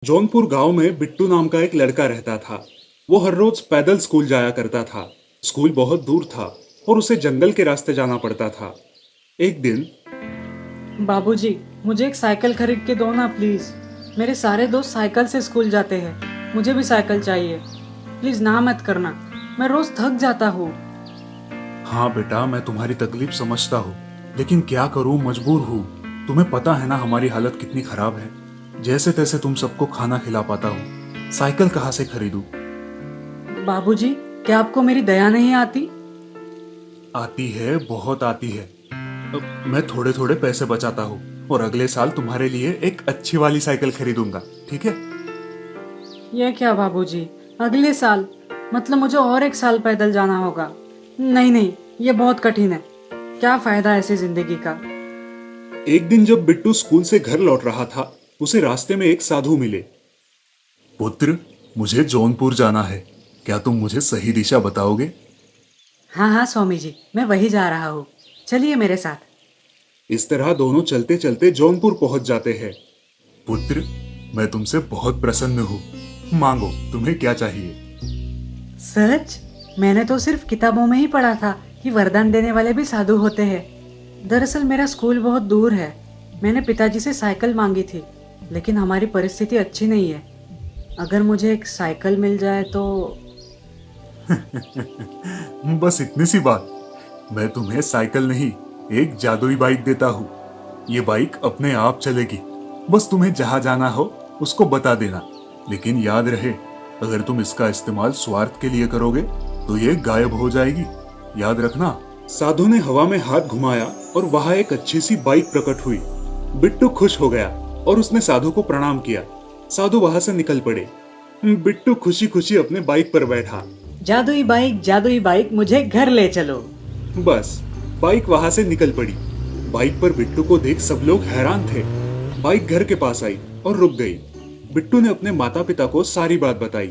जौनपुर गांव में बिट्टू नाम का एक लड़का रहता था। वो हर रोज पैदल स्कूल जाया करता था। स्कूल बहुत दूर था और उसे जंगल के रास्ते जाना पड़ता था। एक दिन बाबूजी, मुझे एक साइकिल खरीद के दो ना प्लीज़। मेरे सारे दोस्त साइकिल से स्कूल जाते हैं, मुझे भी साइकिल चाहिए। प्लीज़ ना मत करना, मैं रोज़ थक जाता हूँ। हाँ बेटा, मैं तुम्हारी तकलीफ समझता हूँ, लेकिन क्या करूँ, मजबूर हूँ। तुम्हें पता है ना हमारी हालत कितनी खराब है। जैसे तैसे तुम सबको खाना खिला पाता हूँ, साइकिल कहाँ से खरीदूं? बाबूजी, क्या आपको मेरी दया नहीं आती? आती है, बहुत आती है। अब मैं थोड़े थोड़े पैसे बचाता हूँ और अगले साल तुम्हारे लिए एक अच्छी वाली साइकिल खरीदूंगा, ठीक है? ये क्या बाबूजी, अगले साल? मतलब मुझे और एक साल पैदल जाना होगा। नहीं नहीं, ये बहुत कठिन है। क्या फायदा ऐसी जिंदगी का। एक दिन जब बिट्टू स्कूल से घर लौट रहा था, उसे रास्ते में एक साधु मिले। पुत्र, मुझे जौनपुर जाना है, क्या तुम मुझे सही दिशा बताओगे? हाँ हाँ स्वामी जी, मैं वही जा रहा हूँ, चलिए मेरे साथ। इस तरह दोनों चलते चलते जौनपुर पहुंच जाते हैं। पुत्र, मैं तुमसे बहुत प्रसन्न हूँ। मांगो, तुम्हें क्या चाहिए? सच? मैंने तो सिर्फ किताबों में ही पढ़ा था कि वरदान देने वाले भी साधु होते हैं। दरअसल मेरा स्कूल बहुत दूर है। मैंने पिताजी से साइकिल मांगी थी, लेकिन हमारी परिस्थिति अच्छी नहीं है। अगर मुझे एक साइकिल मिल जाए तो। बस इतनी सी बात? मैं तुम्हें साइकिल नहीं, एक जादुई बाइक देता हूँ। ये बाइक अपने आप चलेगी। बस तुम्हें जहाँ जाना हो उसको बता देना, लेकिन याद रहे, अगर तुम इसका इस्तेमाल स्वार्थ के लिए करोगे तो ये गायब हो जाएगी। याद रखना। साधु ने हवा में हाथ घुमाया और वहां एक अच्छी सी बाइक प्रकट हुई। बिट्टू खुश हो गया और उसने साधु को प्रणाम किया। साधु वहां से निकल पड़े। बिट्टू खुशी खुशी अपने बाइक पर बैठा। जादुई बाइक मुझे घर ले चलो। बस बाइक वहां से निकल पड़ी। बाइक पर बिट्टू को देख सब लोग हैरान थे। बाइक घर के पास आई और रुक गई। बिट्टू ने अपने माता पिता को सारी बात बताई।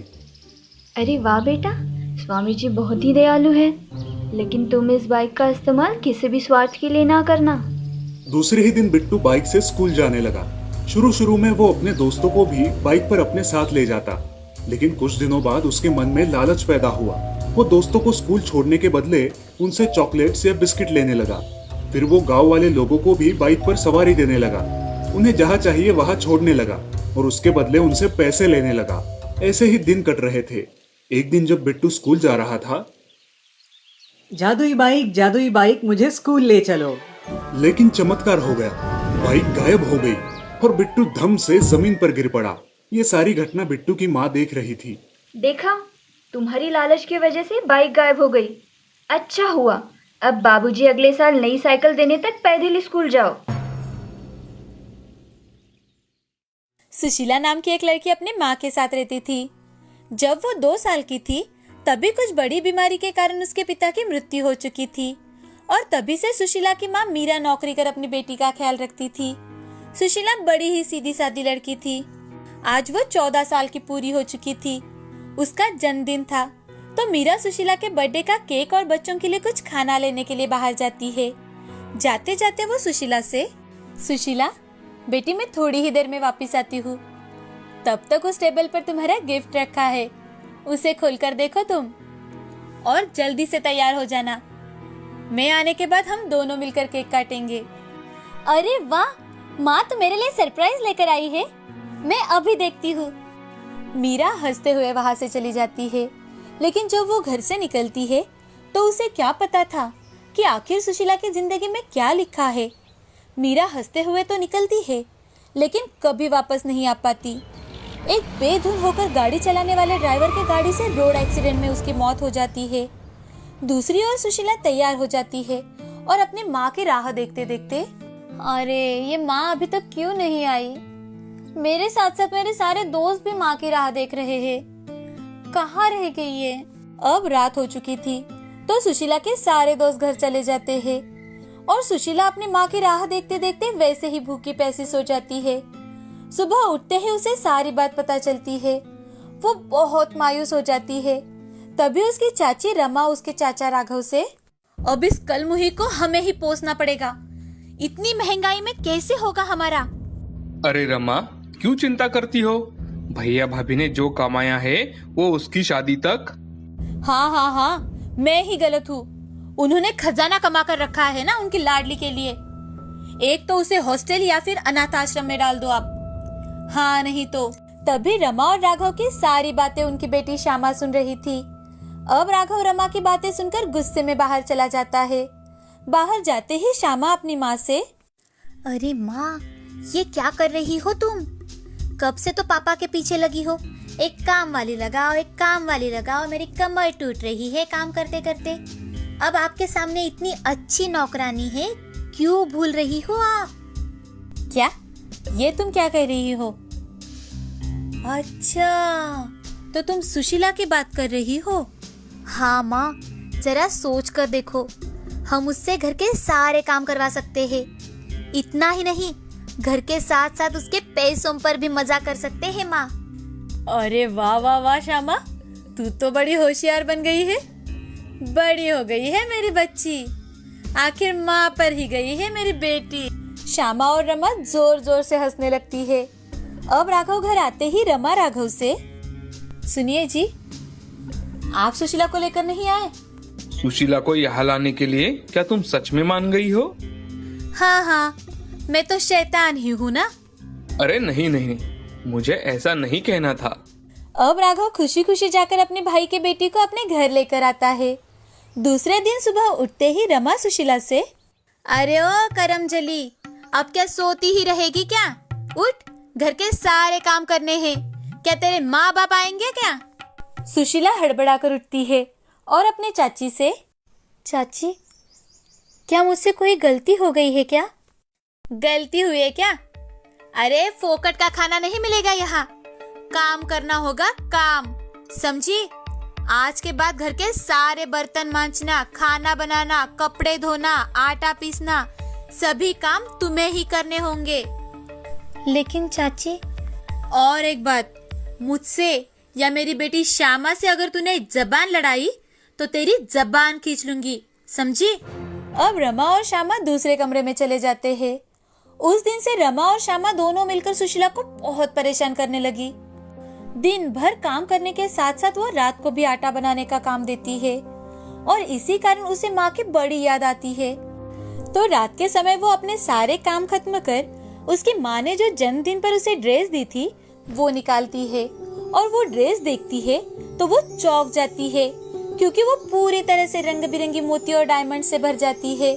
अरे वाह बेटा, स्वामी जी बहुत ही दयालु है। लेकिन तुम इस बाइक का इस्तेमाल किसी भी स्वार्थ के लिए ना करना। दूसरे ही दिन बिट्टू बाइक से स्कूल जाने लगा। शुरू में वो अपने दोस्तों को भी बाइक पर अपने साथ ले जाता, लेकिन कुछ दिनों बाद उसके मन में लालच पैदा हुआ। वो दोस्तों को स्कूल छोड़ने के बदले उनसे चॉकलेट्स या बिस्किट लेने लगा। फिर वो गांव वाले लोगों को भी बाइक पर सवारी देने लगा, उन्हें जहाँ चाहिए वहाँ छोड़ने लगा और उसके बदले उनसे पैसे लेने लगा। ऐसे ही दिन कट रहे थे। एक दिन जब बिट्टू स्कूल जा रहा था, जादुई बाइक मुझे स्कूल ले चलो। लेकिन चमत्कार हो गया। बाइक गायब हो गई और बिट्टू धम से जमीन पर गिर पड़ा। ये सारी घटना बिट्टू की माँ देख रही थी। देखा, तुम्हारी लालच की वजह से बाइक गायब हो गई। अच्छा हुआ, अब बाबूजी अगले साल नई साइकिल देने तक पैदल स्कूल जाओ। सुशीला नाम की एक लड़की अपनी माँ के साथ रहती थी। जब वो 2 साल की थी, तभी कुछ बड़ी बीमारी के कारण उसके पिता की मृत्यु हो चुकी थी और तभी से सुशीला की माँ मीरा नौकरी कर अपनी बेटी का ख्याल रखती थी। सुशीला बड़ी ही सीधी सादी लड़की थी। आज वो 14 साल की पूरी हो चुकी थी। उसका जन्मदिन था, तो मीरा सुशीला के बर्थडे का केक और बच्चों के लिए कुछ खाना लेने के लिए बाहर जाती है। जाते जाते वो सुशीला से, सुशीला बेटी मैं थोड़ी ही देर में वापस आती हूँ, तब तक उस टेबल पर तुम्हारा गिफ्ट रखा है, उसे खोलकर देखो तुम और जल्दी से तैयार हो जाना। मैं आने के बाद हम दोनों मिलकर केक काटेंगे। अरे वाह, माँ तो मेरे लिए सरप्राइज लेकर आई है, मैं अभी देखती हूँ। मीरा हंसते हुए वहां से चली जाती है। लेकिन जब वो घर से निकलती है तो उसे क्या पता था कि आखिर सुशीला की जिंदगी में क्या लिखा है। मीरा हंसते हुए तो निकलती है, लेकिन कभी वापस नहीं आ पाती। एक बेधुन होकर गाड़ी चलाने वाले ड्राइवर के गाड़ी से रोड एक्सीडेंट में उसकी मौत हो जाती है। दूसरी ओर सुशीला तैयार हो जाती है और अपनी माँ की राह देखते देखते, अरे ये माँ अभी तक क्यों नहीं आई? मेरे साथ साथ मेरे सारे दोस्त भी माँ की राह देख रहे हैं, कहाँ रह गई ये? अब रात हो चुकी थी, तो सुशीला के सारे दोस्त घर चले जाते हैं और सुशीला अपनी माँ की राह देखते देखते वैसे ही भूखी प्यासी सो जाती है। सुबह उठते ही उसे सारी बात पता चलती है। वो बहुत मायूस हो जाती है। तभी उसकी चाची रमा उसके चाचा राघव से, अब इस कलमुही को हमें ही पोसना पड़ेगा, इतनी महंगाई में कैसे होगा हमारा? अरे रमा, क्यों चिंता करती हो? भैया भाभी ने जो कमाया है वो उसकी शादी तक। हाँ हाँ हाँ, मैं ही गलत हूँ। उन्होंने खजाना कमा कर रखा है ना उनकी लाडली के लिए। एक तो उसे हॉस्टल या फिर अनाथ आश्रम में डाल दो आप। हाँ नहीं तो। तभी रमा और राघव की सारी बातें उनकी बेटी श्यामा सुन रही थी। अब राघव रमा की बातें सुनकर गुस्से में बाहर चला जाता है। बाहर जाते ही श्यामा अपनी माँ से, अरे माँ, ये क्या कर रही हो तुम? कब से तो पापा के पीछे लगी हो। एक काम वाली लगाओ, एक काम वाली लगाओ। मेरी कमर टूट रही है काम करते करते। अब आपके सामने इतनी अच्छी नौकरानी है, क्यों भूल रही हो आप? क्या? ये तुम क्या कह रही हो? अच्छा, तो तुम सुशीला की बात कर रही हो? हाँ माँ, जरा सोच कर देखो। हम उससे घर के सारे काम करवा सकते हैं। इतना ही नहीं, घर के साथ साथ उसके पैसों पर भी मजा कर सकते हैं माँ। अरे वाह वाह वाह श्यामा, तू तो बड़ी होशियार बन गई है। बड़ी हो गई है मेरी बच्ची। आखिर माँ पर ही गई है मेरी बेटी। श्यामा और रमा जोर जोर से हंसने लगती है। अब राघव घर आते ही रमा राघव से, सुनिए जी, आप सुशीला को लेकर नहीं आए? सुशीला को यहाँ लाने के लिए क्या तुम सच में मान गई हो? हाँ हाँ, मैं तो शैतान ही हूँ ना। अरे नहीं नहीं, मुझे ऐसा नहीं कहना था। अब राघव खुशी खुशी जाकर अपने भाई के बेटी को अपने घर लेकर आता है। दूसरे दिन सुबह उठते ही रमा सुशीला से, अरे ओ करमजली, अब क्या सोती ही रहेगी क्या? उठ, घर के सारे काम करने हैं। क्या तेरे माँ बाप आएंगे क्या? सुशीला हड़बड़ा कर उठती है और अपने चाची से, चाची, क्या मुझसे कोई गलती हो गई है क्या? गलती हुई है क्या? अरे फोकट का खाना नहीं मिलेगा यहाँ। काम करना होगा, काम, समझी? आज के बाद घर के सारे बर्तन मांजना, खाना बनाना, कपड़े धोना, आटा पीसना, सभी काम तुम्हें ही करने होंगे। लेकिन चाची, और एक बात, मुझसे या मेरी बेटी श्यामा से अगर तूने जबान लड़ाई तो तेरी जबान खींच लूंगी, समझी? अब रमा और श्यामा दूसरे कमरे में चले जाते हैं। उस दिन से रमा और श्यामा दोनों मिलकर सुशीला को बहुत परेशान करने लगी। दिन भर काम करने के साथ साथ वो रात को भी आटा बनाने का काम देती है और इसी कारण उसे माँ की बड़ी याद आती है। तो रात के समय वो अपने सारे काम खत्म कर उसकी माँ ने जो जन्मदिन पर उसे ड्रेस दी थी वो निकालती है और वो ड्रेस देखती है तो वो चौंक जाती है क्योंकि वो पूरी तरह से रंग बिरंगी मोती और डायमंड से भर जाती है।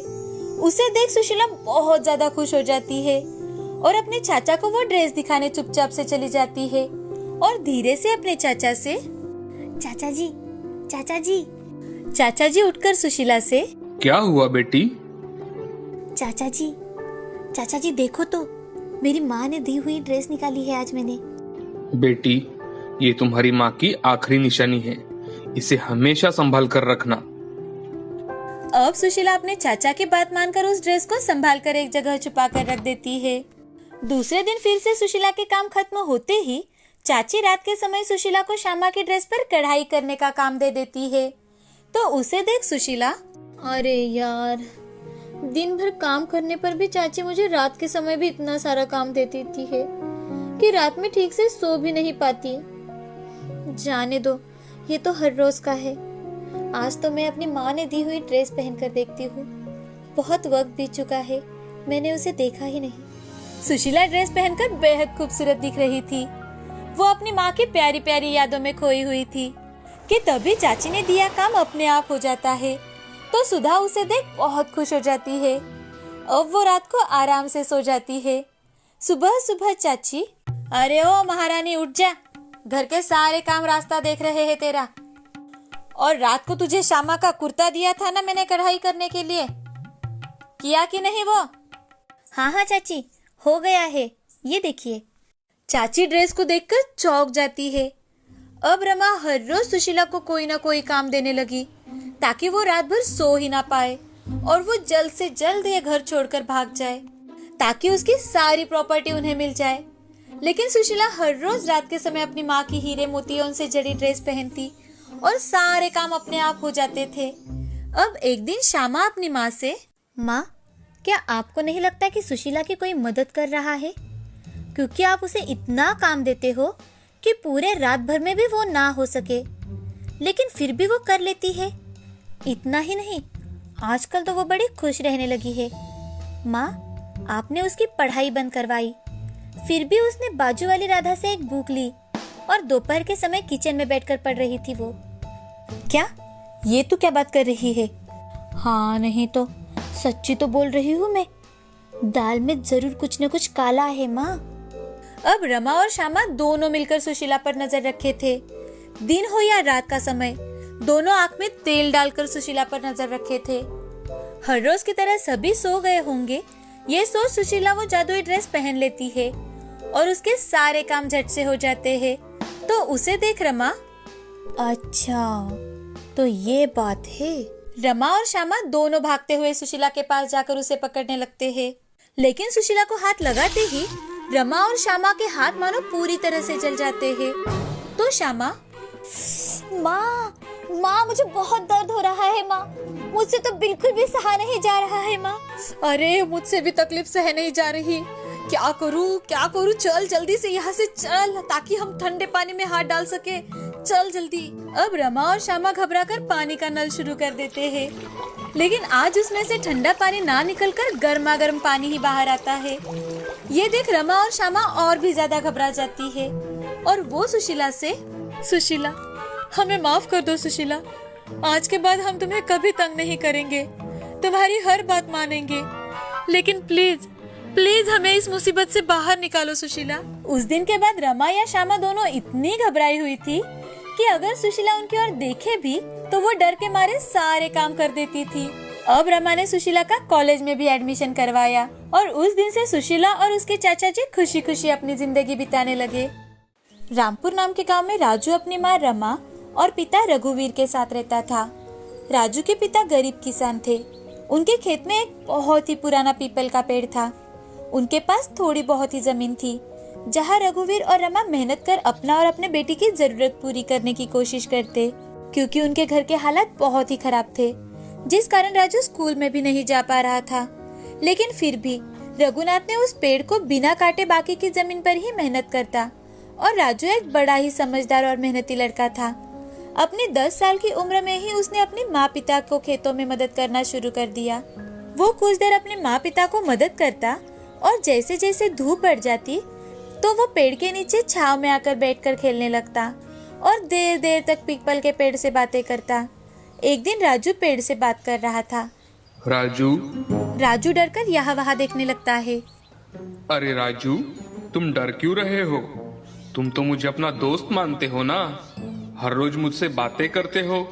उसे देख सुशीला बहुत ज्यादा खुश हो जाती है और अपने चाचा को वो ड्रेस दिखाने चुपचाप से चली जाती है और धीरे से अपने चाचा से, चाचा जी, चाचा जी। चाचा जी उठकर सुशीला से, क्या हुआ बेटी? चाचा जी देखो तो, मेरी माँ ने दी हुई ड्रेस निकाली है आज मैंने। बेटी, ये तुम्हारी माँ की आखिरी निशानी है, इसे हमेशा संभाल कर रखना। अब सुशीला अपने चाचा की बात मानकर उस ड्रेस को संभाल कर एक जगह छुपा कर रख देती है। दूसरे दिन फिर से सुशीला के काम खत्म होते ही चाची रात के समय सुशीला को श्यामा की ड्रेस पर कढ़ाई करने का काम दे देती है। तो उसे देख सुशीला, अरे यार, दिन भर काम करने पर भी चाची मुझे रात के समय भी इतना सारा काम दे देती है कि रात में ठीक से सो भी नहीं पाती। जाने दो, ये तो हर रोज का है। आज तो मैं अपनी माँ ने दी हुई ड्रेस पहनकर देखती हूँ। बहुत वक्त बीत चुका है, मैंने उसे देखा ही नहीं। सुशीला ड्रेस पहनकर बेहद खूबसूरत दिख रही थी। वो अपनी माँ की प्यारी प्यारी यादों में खोई हुई थी कि तभी चाची ने दिया काम अपने आप हो जाता है। तो सुधा उसे देख बहुत खुश हो जाती है। अब वो रात को आराम से सो जाती है। सुबह सुबह चाची, अरे ओ महारानी उठ जा, घर के सारे काम रास्ता देख रहे हैं तेरा। और रात को तुझे श्यामा का कुर्ता दिया था ना मैंने कढ़ाई करने के लिए, किया कि नहीं वो? हाँ चाची, हो गया है, ये देखिए। चाची ड्रेस को देखकर चौंक जाती है। अब रमा हर रोज सुशीला को कोई ना कोई काम देने लगी ताकि वो रात भर सो ही ना पाए और वो जल्द से जल्द ये घर छोड़कर भाग जाए ताकि उसकी सारी प्रॉपर्टी उन्हें मिल जाए। लेकिन सुशीला हर रोज रात के समय अपनी माँ की हीरे मोतियों से जड़ी ड्रेस पहनती और सारे काम अपने आप हो जाते थे। अब एक दिन श्यामा अपनी माँ से, माँ, क्या आपको नहीं लगता कि सुशीला की कोई मदद कर रहा है? क्योंकि आप उसे इतना काम देते हो कि पूरे रात भर में भी वो ना हो सके, लेकिन फिर भी वो कर लेती है। इतना ही नहीं, आजकल तो वो बड़ी खुश रहने लगी है। माँ, आपने उसकी पढ़ाई बंद करवाई, फिर भी उसने बाजू वाली राधा से एक बुक ली और दोपहर के समय किचन में बैठकर पढ़ रही थी वो। क्या? ये तू क्या बात कर रही है? हाँ नहीं तो सच्ची तो बोल रही हूँ मैं। दाल में जरूर कुछ न कुछ काला है माँ। अब रमा और श्यामा दोनों मिलकर सुशीला पर नजर रखे थे। दिन हो या रात का समय, दोनों आंख में तेल डालकर सुशीला पर नजर रखे थे। हर रोज की तरह सभी सो गए होंगे, ये सोच सुशीला वो जादुई ड्रेस पहन लेती है और उसके सारे काम झट से हो जाते हैं। तो उसे देख रमा, अच्छा तो ये बात है। रमा और श्यामा दोनों भागते हुए सुशीला के पास जाकर उसे पकड़ने लगते हैं। लेकिन सुशीला को हाथ लगाते ही रमा और श्यामा के हाथ मानो पूरी तरह से जल जाते हैं। तो श्यामा, माँ मुझे बहुत दर्द हो रहा है माँ, मुझसे तो बिल्कुल भी सहा नहीं जा रहा है माँ। अरे मुझसे भी तकलीफ सह नहीं जा रही, क्या करूँ? चल जल्दी से यहाँ से चल, ताकि हम ठंडे पानी में हाथ डाल सके। चल जल्दी। अब रमा और श्यामा घबराकर पानी का नल शुरू कर देते हैं, लेकिन आज उसमें से ठंडा पानी ना निकलकर गर्मा गर्म पानी ही बाहर आता है। ये देख रमा और श्यामा और भी ज्यादा घबरा जाती है और वो सुशीला से, सुशीला हमें माफ कर दो सुशीला, आज के बाद हम तुम्हें कभी तंग नहीं करेंगे, तुम्हारी हर बात मानेंगे, लेकिन प्लीज प्लीज हमें इस मुसीबत से बाहर निकालो सुशीला। उस दिन के बाद रमा या श्यामा दोनों इतनी घबराई हुई थी कि अगर सुशीला उनकी ओर देखे भी तो वो डर के मारे सारे काम कर देती थी। अब रमा ने सुशीला का कॉलेज में भी एडमिशन करवाया और उस दिन से सुशीला और उसके चाचा जी खुशी खुशी अपनी जिंदगी बिताने लगे। रामपुर नाम के गांव में राजू अपनी माँ रमा और पिता रघुवीर के साथ रहता था। राजू के पिता गरीब किसान थे। उनके खेत में एक बहुत ही पुराना पीपल का पेड़ था। उनके पास थोड़ी बहुत ही जमीन थी, जहाँ रघुवीर और रमा मेहनत कर अपना और अपने बेटी की जरूरत पूरी करने की कोशिश करते, क्योंकि उनके घर के हालात बहुत ही खराब थे, जिस कारण राजू स्कूल में भी नहीं जा पा रहा था। लेकिन फिर भी रघुनाथ ने उस पेड़ को बिना काटे बाकी की जमीन पर ही मेहनत करता और राजू एक बड़ा ही समझदार और मेहनती लड़का था। अपनी 10 साल की उम्र में ही उसने अपने माँ पिता को खेतों में मदद करना शुरू कर दिया। वो कुछ देर अपने माँ पिता को मदद करता और जैसे जैसे धूप बढ़ जाती तो वो पेड़ के नीचे छांव में आकर बैठकर खेलने लगता और देर देर तक पीपल के पेड़ से बातें करता। एक दिन राजू पेड़ से बात कर रहा था। राजू डरकर यहाँ वहाँ देखने लगता है। अरे राजू, तुम डर क्यों रहे हो? तुम तो मुझे अपना दोस्त मानते हो ना, हर रोज मुझसे बातें करते हो।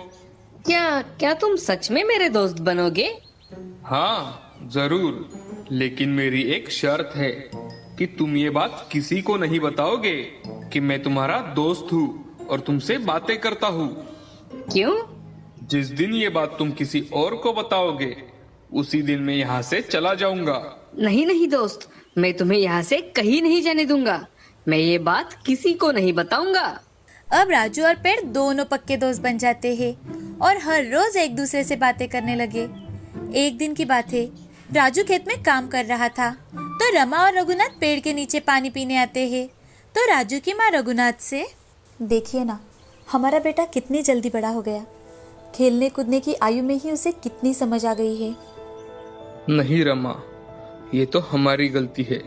क्या तुम सच में मेरे दोस्त बनोगे? हाँ जरूर, लेकिन मेरी एक शर्त है कि तुम ये बात किसी को नहीं बताओगे कि मैं तुम्हारा दोस्त हूँ और तुमसे बातें करता हूँ। क्यों? जिस दिन ये बात तुम किसी और को बताओगे उसी दिन मैं यहाँ से चला जाऊंगा। नहीं दोस्त, मैं तुम्हें यहाँ से कहीं नहीं जाने दूंगा। मैं ये बात किसी को नहीं बताऊंगा। अब राजू और पेड़ दोनों पक्के दोस्त बन जाते हैं और हर रोज एक दूसरे से बातें करने लगे। एक दिन की बात है, राजू खेत में काम कर रहा था तो रमा और रघुनाथ पेड़ के नीचे पानी पीने आते हैं। तो राजू की माँ रघुनाथ से, देखिए ना, हमारा बेटा कितनी जल्दी बड़ा हो गया, खेलने कूदने की आयु में ही उसे कितनी समझ आ गई है। नहीं रमा, ये तो हमारी गलती है।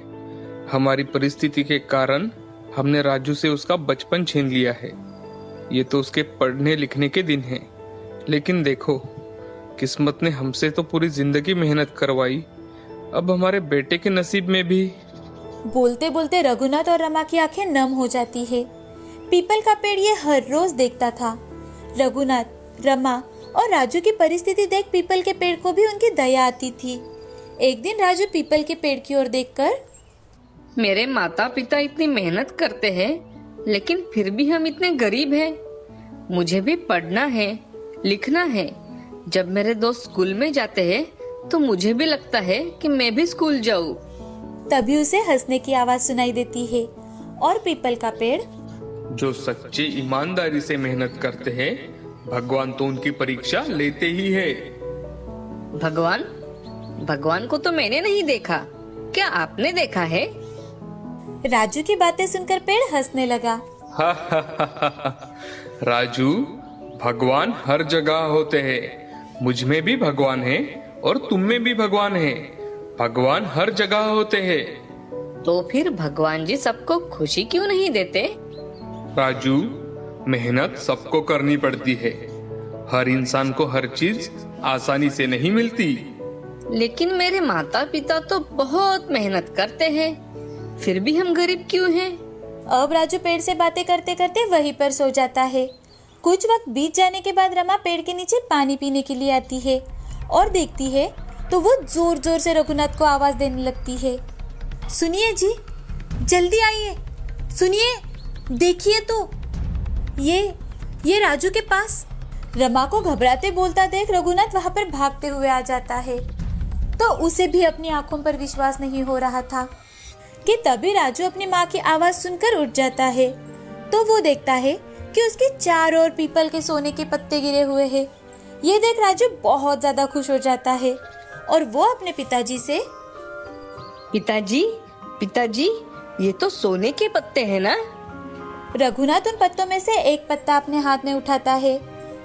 हमारी परिस्थिति के कारण हमने राजू से उसका बचपन छीन लिया है। ये तो उसके पढ़ने लिखने के दिन हैं, लेकिन देखो, किस्मत ने हमसे तो पूरी जिंदगी मेहनत करवाई, अब हमारे बेटे के नसीब में भी। बोलते बोलते रघुनाथ और रमा की आंखें नम हो जाती है। पीपल का पेड़ ये हर रोज देखता था। रघुनाथ, रमा और राजू की परिस्थिति देख पीपल के पेड़ को भी उनकी दया आती थी। एक दिन राजू पीपल के पेड़ की ओर देखकर, मेरे माता पिता इतनी मेहनत करते हैं, लेकिन फिर भी हम इतने गरीब हैं। मुझे भी पढ़ना है, लिखना है। जब मेरे दोस्त स्कूल में जाते हैं तो मुझे भी लगता है कि मैं भी स्कूल जाऊं। तभी उसे हंसने की आवाज सुनाई देती है और पीपल का पेड़, जो सच्ची ईमानदारी से मेहनत करते हैं, भगवान तो उनकी परीक्षा लेते ही है। भगवान को तो मैंने नहीं देखा, क्या आपने देखा है? राजू की बातें सुनकर पेड़ हंसने लगा। राजू, भगवान हर जगह होते हैं। मुझ में भी भगवान है और तुम में भी भगवान है। भगवान हर जगह होते हैं। तो फिर भगवान जी सबको खुशी क्यों नहीं देते? राजू, मेहनत सबको करनी पड़ती है। हर इंसान को हर चीज आसानी से नहीं मिलती। लेकिन मेरे माता पिता तो बहुत मेहनत करते हैं, फिर भी हम गरीब क्यों हैं? अब राजू पेड़ से बातें करते करते वहीं पर सो जाता है। कुछ वक्त बीत जाने के बाद रमा पेड़ के नीचे पानी पीने के लिए आती है और देखती है तो वो जोर जोर से रघुनाथ को आवाज देने लगती है। सुनिए जी, जल्दी आइए, सुनिए, देखिए तो ये राजू के पास। रमा को घबराते बोलता देख रघुनाथ वहां पर भागते हुए आ जाता है। तो उसे भी अपनी आंखों पर विश्वास नहीं हो रहा था कि तभी राजू अपनी माँ की आवाज सुनकर उठ जाता है। तो वो देखता है कि उसके चारों ओर पीपल के सोने के पत्ते गिरे हुए हैं। ये देख राजू बहुत ज्यादा खुश हो जाता है और वो अपने पिताजी से, पिताजी, ये तो सोने के पत्ते हैं ना? रघुनाथ उन पत्तों में से एक पत्ता अपने हाथ में उठाता है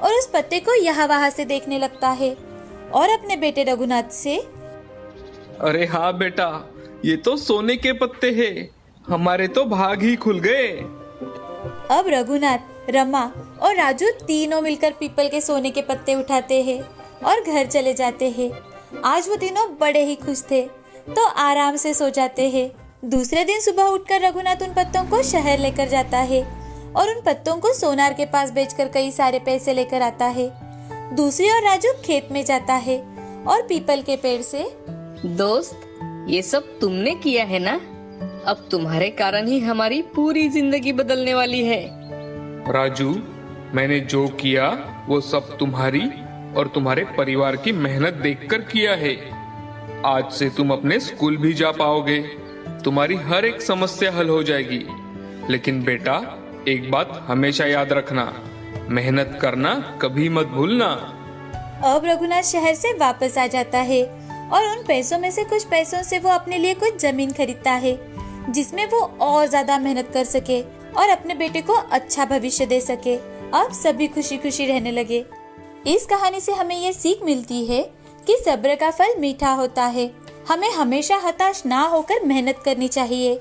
और उस पत्ते को यहाँ वहां से देखने लगता है और अपने बेटे रघुनाथ से, अरे हाँ बेटा, ये तो सोने के पत्ते हैं। हमारे तो भाग ही खुल गए। अब रघुनाथ, रमा और राजू तीनों मिलकर पीपल के सोने के पत्ते उठाते हैं और घर चले जाते हैं। आज वो तीनों बड़े ही खुश थे तो आराम से सो जाते हैं। दूसरे दिन सुबह उठकर रघुनाथ उन पत्तों को शहर लेकर जाता है और उन पत्तों को सोनार के पास बेचकर कई सारे पैसे लेकर आता है। दूसरी ओर राजू खेत में जाता है और पीपल के पेड़ से, दोस्त, ये सब तुमने किया है ना? अब तुम्हारे कारण ही हमारी पूरी जिंदगी बदलने वाली है। राजू, मैंने जो किया वो सब तुम्हारी और तुम्हारे परिवार की मेहनत देखकर किया है। आज से तुम अपने स्कूल भी जा पाओगे। तुम्हारी हर एक समस्या हल हो जाएगी। लेकिन बेटा, एक बात हमेशा याद रखना, मेहनत करना कभी मत भूलना। अब रघुनाथ शहर से वापस आ जाता है और उन पैसों में से कुछ पैसों से वो अपने लिए कुछ जमीन खरीदता है जिसमें वो और ज्यादा मेहनत कर सके और अपने बेटे को अच्छा भविष्य दे सके। अब सभी खुशी खुशी रहने लगे। इस कहानी से हमें ये सीख मिलती है कि सब्र का फल मीठा होता है। हमें हमेशा हताश ना होकर मेहनत करनी चाहिए।